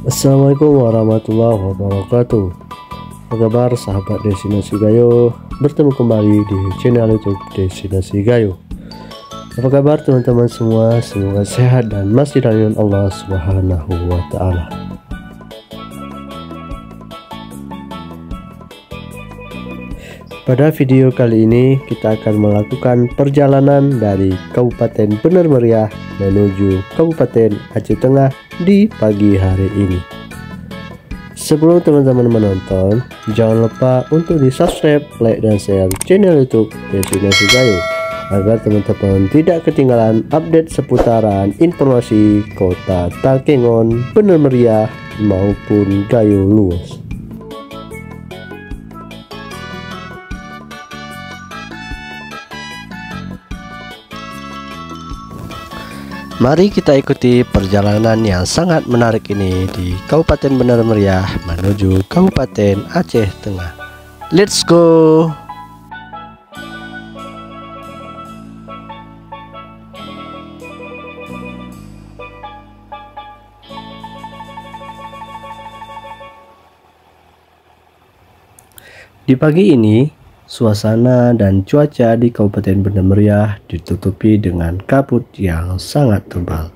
Assalamualaikum warahmatullahi wabarakatuh. Apa kabar sahabat Destinasi Gayo? Bertemu kembali di channel YouTube Destinasi Gayo. Apa kabar teman-teman semua? Semoga sehat dan masih dalam Allah Subhanahu wa Ta'ala. Pada video kali ini kita akan melakukan perjalanan dari Kabupaten Bener Meriah menuju Kabupaten Aceh Tengah di pagi hari ini. Sebelum teman-teman menonton, jangan lupa untuk di subscribe, like, dan share channel YouTube Destinasi Gayo agar teman-teman tidak ketinggalan update seputaran informasi kota Takengon, Bener Meriah maupun Gayo luas. Mari kita ikuti perjalanan yang sangat menarik ini di Kabupaten Bener Meriah menuju Kabupaten Aceh Tengah. Let's go! Di pagi ini, suasana dan cuaca di Kabupaten Bener Meriah ditutupi dengan kabut yang sangat tebal.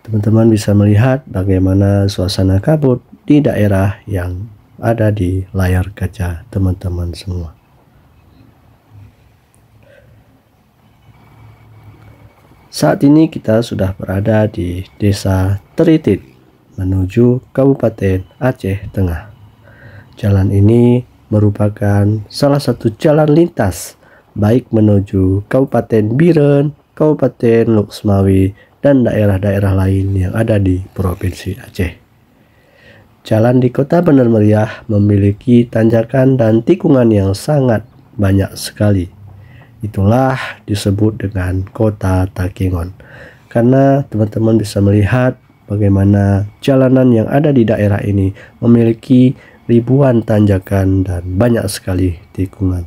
Teman-teman bisa melihat bagaimana suasana kabut di daerah yang ada di layar kaca teman-teman semua. Saat ini kita sudah berada di Desa Teritit menuju Kabupaten Aceh Tengah. Jalan ini merupakan salah satu jalan lintas baik menuju Kabupaten Biren, Kabupaten Luxmawi, dan daerah-daerah lain yang ada di Provinsi Aceh. Jalan di Kota Bener Meriah memiliki tanjakan dan tikungan yang sangat banyak sekali. Itulah disebut dengan Kota Takengon, karena teman-teman bisa melihat bagaimana jalanan yang ada di daerah ini memiliki ribuan tanjakan dan banyak sekali tikungan.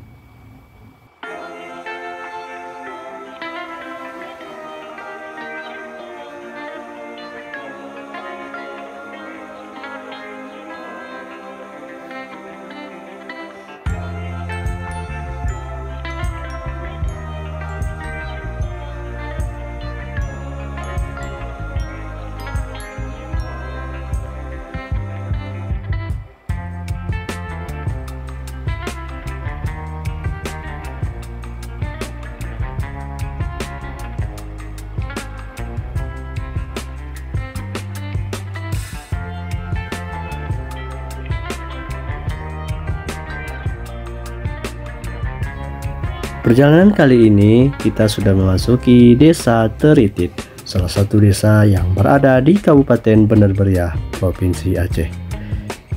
Perjalanan kali ini kita sudah memasuki Desa Teritit, salah satu desa yang berada di Kabupaten Bener Meriah, Provinsi Aceh.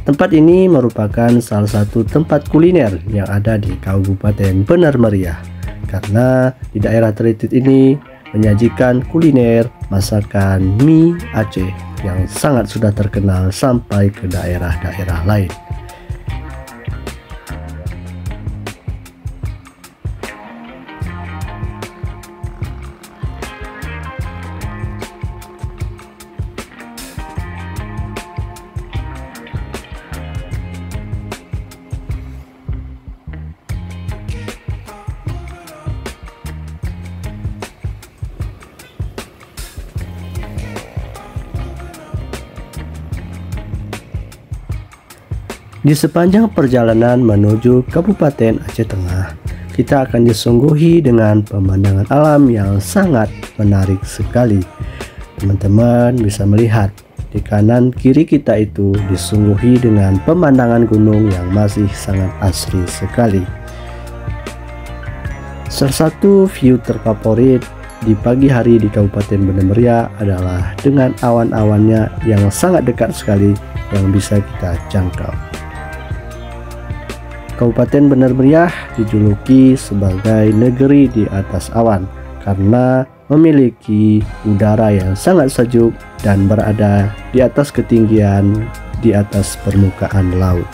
Tempat ini merupakan salah satu tempat kuliner yang ada di Kabupaten Bener Meriah, karena di daerah Teritit ini menyajikan kuliner masakan mie Aceh yang sangat sudah terkenal sampai ke daerah-daerah lain. Di sepanjang perjalanan menuju Kabupaten Aceh Tengah, kita akan disungguhi dengan pemandangan alam yang sangat menarik sekali. Teman-teman bisa melihat di kanan kiri kita itu disungguhi dengan pemandangan gunung yang masih sangat asri sekali. Salah satu view terfavorit di pagi hari di Kabupaten Bener Meriah adalah dengan awan-awannya yang sangat dekat sekali yang bisa kita jangkau. Kabupaten Bener Meriah dijuluki sebagai negeri di atas awan karena memiliki udara yang sangat sejuk dan berada di atas ketinggian di atas permukaan laut.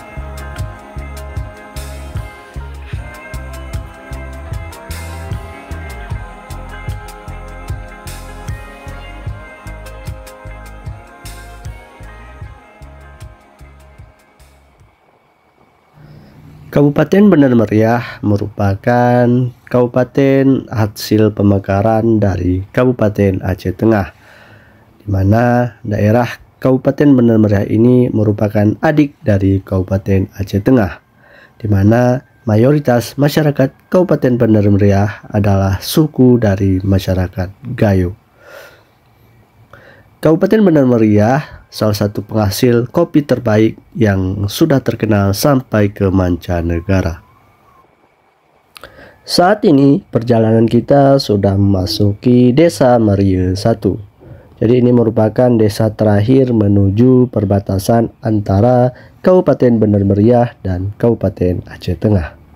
Kabupaten Benar Meriah merupakan kabupaten hasil pemekaran dari Kabupaten Aceh Tengah, di mana daerah Kabupaten Benar Meriah ini merupakan adik dari Kabupaten Aceh Tengah, di mana mayoritas masyarakat Kabupaten Benar Meriah adalah suku dari masyarakat Gayo. Kabupaten Benar Meriah salah satu penghasil kopi terbaik yang sudah terkenal sampai ke mancanegara. Saat ini perjalanan kita sudah memasuki Desa Merie 1. Jadi ini merupakan desa terakhir menuju perbatasan antara Kabupaten Benar Meriah dan Kabupaten Aceh Tengah.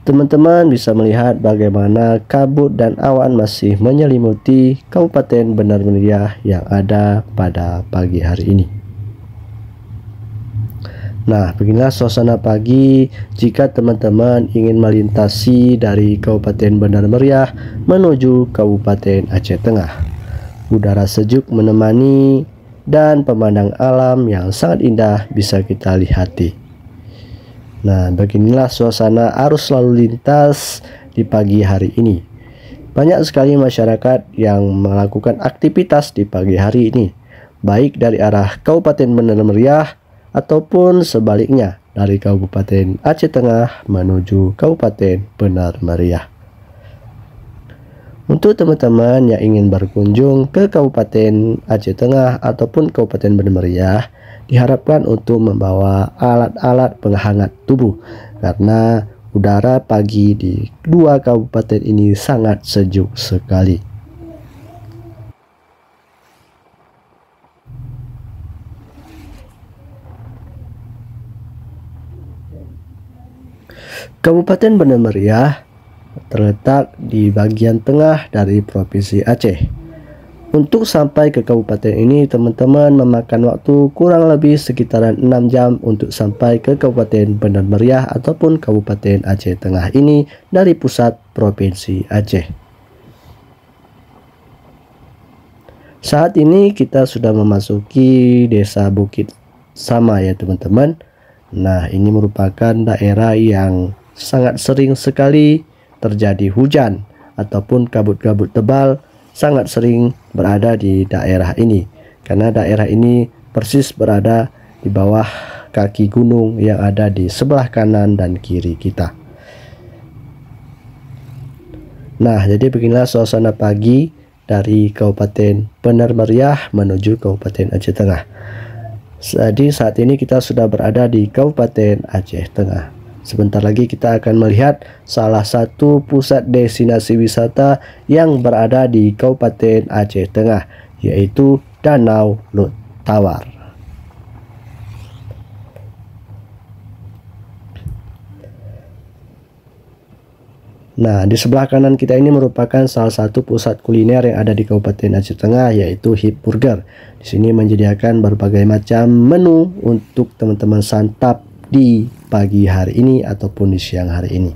Teman-teman bisa melihat bagaimana kabut dan awan masih menyelimuti Kabupaten Benar Meriah yang ada pada pagi hari ini. Nah, beginilah suasana pagi jika teman-teman ingin melintasi dari Kabupaten Benar Meriah menuju Kabupaten Aceh Tengah. Udara sejuk menemani dan pemandangan alam yang sangat indah bisa kita lihati. Nah, beginilah suasana arus lalu lintas di pagi hari ini. Banyak sekali masyarakat yang melakukan aktivitas di pagi hari ini, baik dari arah Kabupaten Benar Meriah ataupun sebaliknya dari Kabupaten Aceh Tengah menuju Kabupaten Benar Meriah. Untuk teman-teman yang ingin berkunjung ke Kabupaten Aceh Tengah ataupun Kabupaten Benar Meriah, diharapkan untuk membawa alat-alat penghangat tubuh karena udara pagi di dua kabupaten ini sangat sejuk sekali. Kabupaten Benar Meriah terletak di bagian tengah dari Provinsi Aceh. Untuk sampai ke kabupaten ini, teman-teman memakan waktu kurang lebih sekitaran 6 jam untuk sampai ke Kabupaten Benar Meriah ataupun Kabupaten Aceh Tengah ini dari pusat Provinsi Aceh. Saat ini kita sudah memasuki Desa Bukit Sama ya teman-teman. Nah, ini merupakan daerah yang sangat sering sekali terjadi hujan ataupun kabut-kabut tebal sangat sering berada di daerah ini, karena daerah ini persis berada di bawah kaki gunung yang ada di sebelah kanan dan kiri kita. Nah, jadi beginilah suasana pagi dari Kabupaten Benar Meriah menuju Kabupaten Aceh Tengah. Jadi saat ini kita sudah berada di Kabupaten Aceh Tengah. Sebentar lagi kita akan melihat salah satu pusat destinasi wisata yang berada di Kabupaten Aceh Tengah, yaitu Danau Lut Tawar. Nah, di sebelah kanan kita ini merupakan salah satu pusat kuliner yang ada di Kabupaten Aceh Tengah, yaitu Hip Burger. Di sini menyediakan berbagai macam menu untuk teman-teman santap di pagi hari ini ataupun di siang hari ini.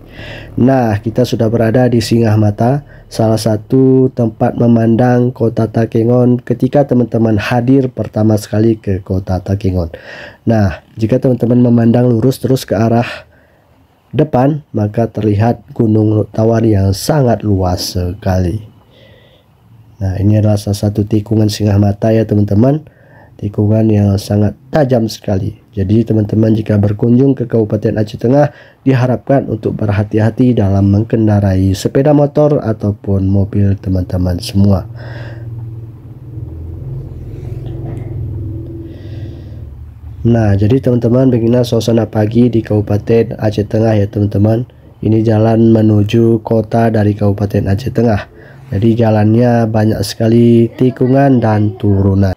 Nah, kita sudah berada di Singgah Mata, salah satu tempat memandang kota Takengon ketika teman-teman hadir pertama sekali ke kota Takengon. Nah, jika teman-teman memandang lurus terus ke arah depan, maka terlihat Gunung Lut Tawar yang sangat luas sekali. Nah, ini adalah salah satu tikungan Singgah Mata ya teman-teman, tikungan yang sangat tajam sekali. Jadi teman-teman jika berkunjung ke Kabupaten Aceh Tengah, diharapkan untuk berhati-hati dalam mengendarai sepeda motor ataupun mobil teman-teman semua. Nah, jadi teman-teman beginilah suasana pagi di Kabupaten Aceh Tengah ya teman-teman. Ini jalan menuju kota dari Kabupaten Aceh Tengah. Jadi jalannya banyak sekali tikungan dan turunan.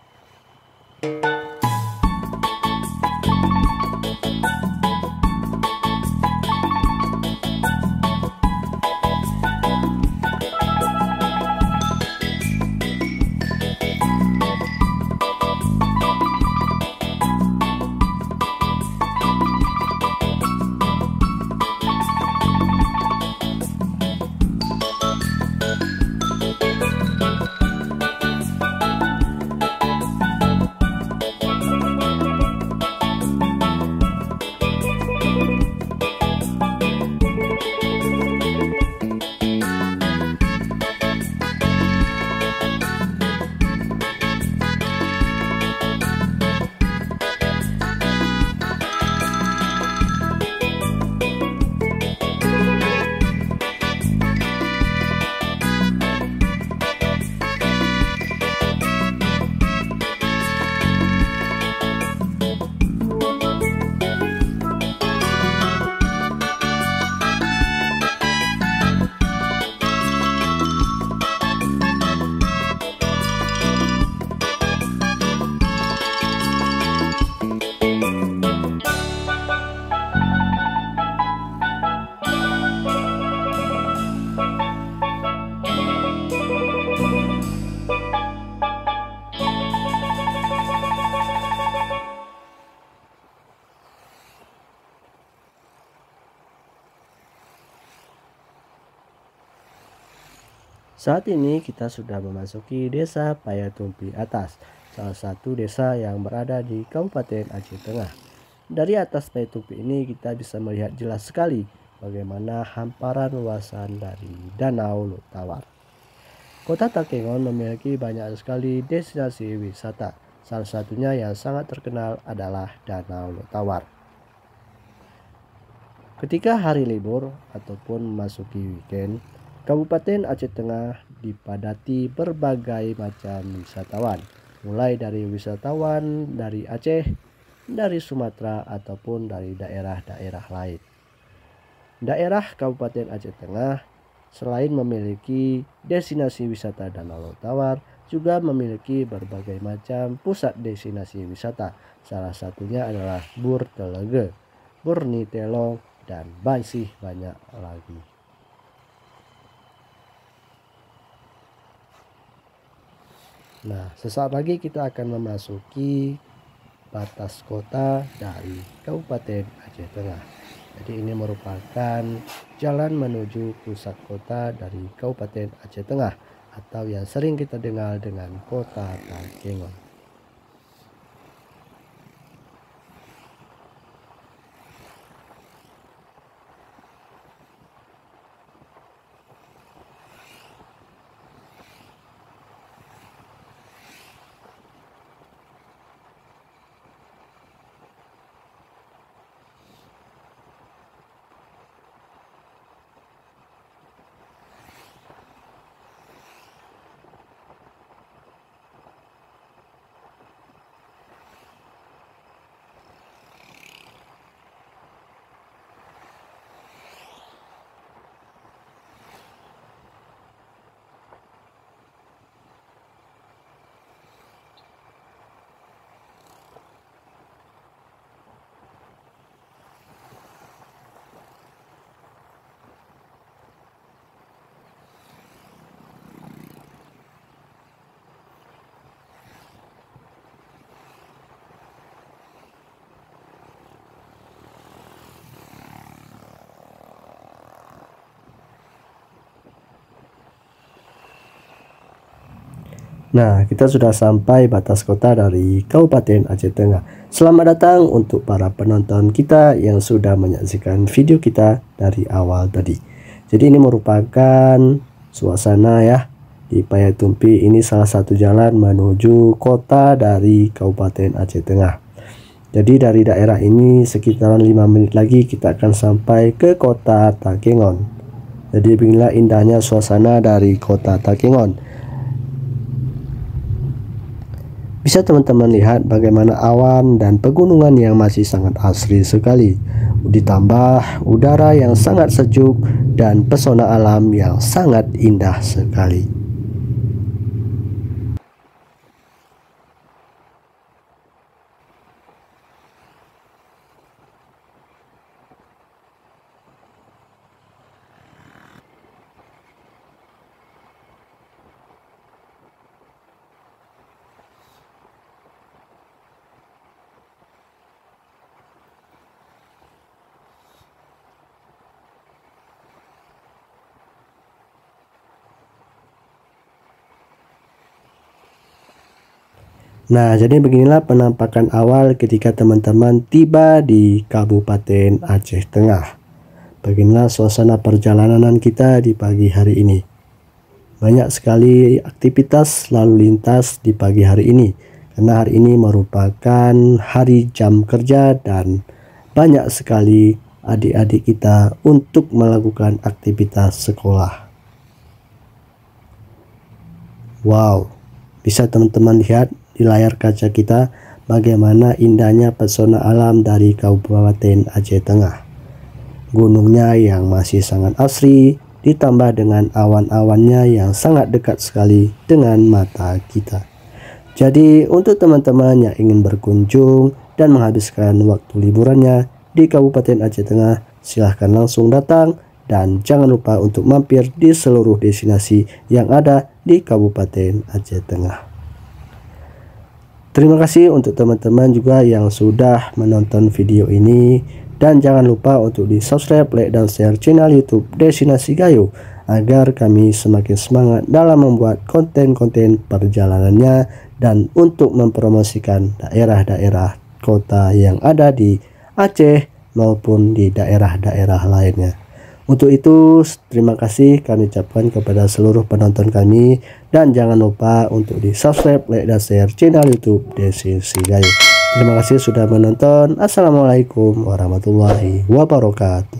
Saat ini kita sudah memasuki desa Payatumpi Atas, salah satu desa yang berada di Kabupaten Aceh Tengah. Dari atas Payatumpi ini kita bisa melihat jelas sekali bagaimana hamparan luasan dari Danau Lutawar. Kota Takengon memiliki banyak sekali destinasi wisata. Salah satunya yang sangat terkenal adalah Danau Lutawar. Ketika hari libur ataupun memasuki weekend, Kabupaten Aceh Tengah dipadati berbagai macam wisatawan, mulai dari wisatawan dari Aceh, dari Sumatera ataupun dari daerah-daerah lain. Daerah Kabupaten Aceh Tengah selain memiliki destinasi wisata Danau Lutawar, juga memiliki berbagai macam pusat destinasi wisata. Salah satunya adalah Bur Telege, Bur Nitelong, dan masih banyak lagi. Nah, sesaat lagi kita akan memasuki batas kota dari Kabupaten Aceh Tengah. Jadi ini merupakan jalan menuju pusat kota dari Kabupaten Aceh Tengah, atau yang sering kita dengar dengan Kota Takengon. Nah, kita sudah sampai batas kota dari Kabupaten Aceh Tengah. Selamat datang untuk para penonton kita yang sudah menyaksikan video kita dari awal tadi. Jadi ini merupakan suasana ya di Payatumpi. Ini salah satu jalan menuju kota dari Kabupaten Aceh Tengah. Jadi dari daerah ini sekitaran 5 menit lagi kita akan sampai ke kota Takengon. Jadi beginilah indahnya suasana dari kota Takengon. Bisa teman-teman lihat bagaimana awan dan pegunungan yang masih sangat asri sekali. Ditambah udara yang sangat sejuk dan pesona alam yang sangat indah sekali. Nah, jadi beginilah penampakan awal ketika teman-teman tiba di Kabupaten Aceh Tengah. Beginilah suasana perjalanan kita di pagi hari ini. Banyak sekali aktivitas lalu lintas di pagi hari ini, karena hari ini merupakan hari jam kerja dan banyak sekali adik-adik kita untuk melakukan aktivitas sekolah. Wow, bisa teman-teman lihat di layar kaca kita bagaimana indahnya pesona alam dari Kabupaten Aceh Tengah. Gunungnya yang masih sangat asri ditambah dengan awan-awannya yang sangat dekat sekali dengan mata kita. Jadi untuk teman-teman yang ingin berkunjung dan menghabiskan waktu liburannya di Kabupaten Aceh Tengah, silahkan langsung datang dan jangan lupa untuk mampir di seluruh destinasi yang ada di Kabupaten Aceh Tengah. Terima kasih untuk teman-teman juga yang sudah menonton video ini. Dan jangan lupa untuk di subscribe, like, dan share channel YouTube Destinasi Gayo agar kami semakin semangat dalam membuat konten-konten perjalanannya dan untuk mempromosikan daerah-daerah kota yang ada di Aceh maupun di daerah-daerah lainnya. Untuk itu, terima kasih kami ucapkan kepada seluruh penonton kami, dan jangan lupa untuk di subscribe, like, dan share channel YouTube Destinasi Gayo. Terima kasih sudah menonton. Assalamualaikum warahmatullahi wabarakatuh.